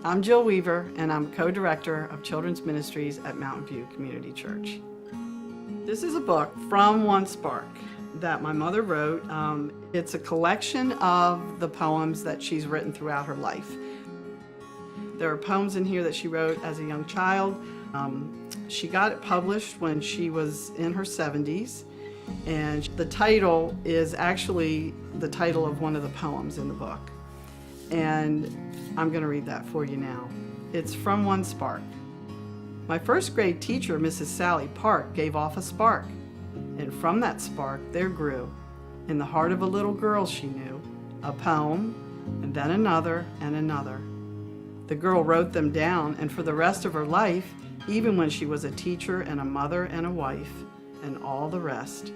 I'm Jill Weaver, and I'm co-director of Children's Ministries at Mountain View Community Church. This is a book, From One Spark, that my mother wrote. It's a collection of the poems that she's written throughout her life. There are poems in here that she wrote as a young child. She got it published when she was in her 70s, and the title is actually the title of one of the poems in the book. And I'm going to read that for you now. It's From One Spark. My first grade teacher, Mrs. Sally Park, gave off a spark, and from that spark there grew, in the heart of a little girl she knew, a poem, and then another and another. The girl wrote them down, and for the rest of her life, even when she was a teacher and a mother and a wife, and all the rest,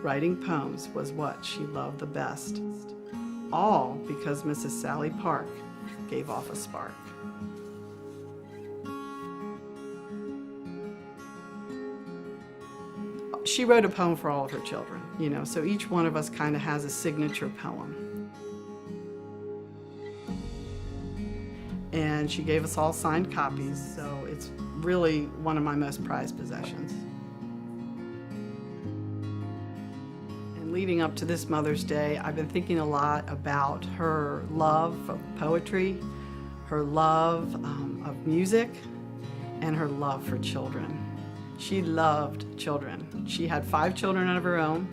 writing poems was what she loved the best. All because Mrs. Sally Park gave off a spark. She wrote a poem for all of her children, so each one of us kind of has a signature poem. And she gave us all signed copies, so it's really one of my most prized possessions. And leading up to this Mother's Day, I've been thinking a lot about her love of poetry, her love of music, and her love for children. She loved children. She had 5 children of her own.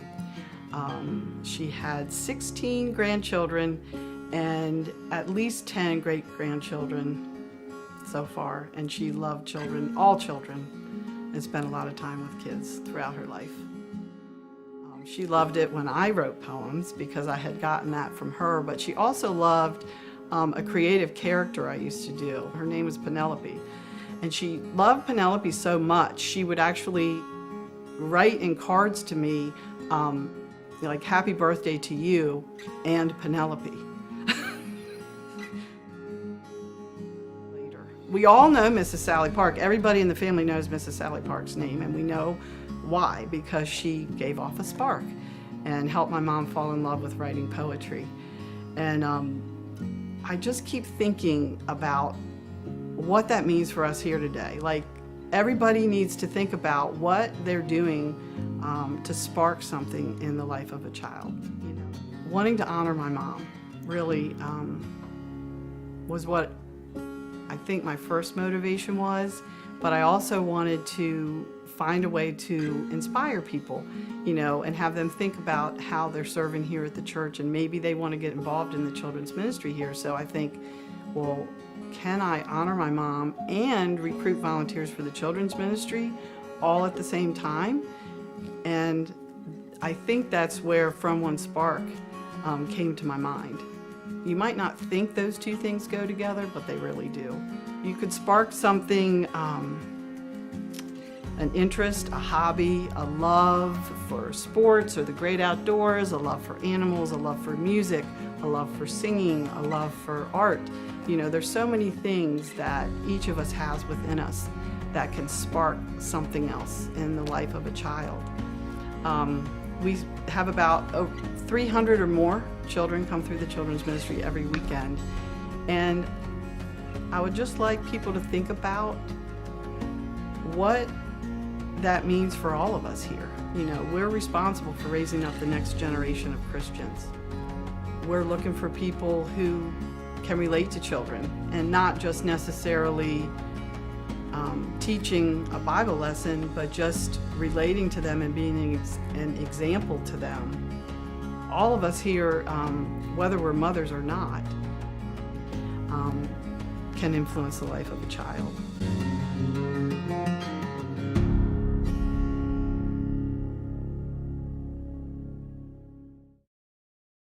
She had 16 grandchildren and at least 10 great-grandchildren so far. And she loved children, all children, and spent a lot of time with kids throughout her life. She loved it when I wrote poems because I had gotten that from her, but she also loved a creative character I used to do. Her name was Penelope. And she loved Penelope so much, she would actually write in cards to me, like, happy birthday to you and Penelope. Later. We all know Mrs. Sally Park. Everybody in the family knows Mrs. Sally Park's name, and we know why, because she gave off a spark and helped my mom fall in love with writing poetry. And I just keep thinking about what that means for us here today. Like, everybody needs to think about what they're doing to spark something in the life of a child. Wanting to honor my mom really was what I think my first motivation was, but I also wanted to find a way to inspire people, and have them think about how they're serving here at the church, and maybe they want to get involved in the children's ministry here. So I think, well, can I honor my mom and recruit volunteers for the children's ministry all at the same time? And I think that's where From One Spark came to my mind. You might not think those two things go together, but they really do. You could spark something, an interest, a hobby, a love for sports or the great outdoors, a love for animals, a love for music, a love for singing, a love for art. There's so many things that each of us has within us that can spark something else in the life of a child. We have about 300 or more children come through the children's ministry every weekend. And I would just like people to think about what that means for all of us here. We're responsible for raising up the next generation of Christians. We're looking for people who can relate to children and not just necessarily teaching a Bible lesson, but just relating to them and being an example to them. All of us here, whether we're mothers or not, can influence the life of a child.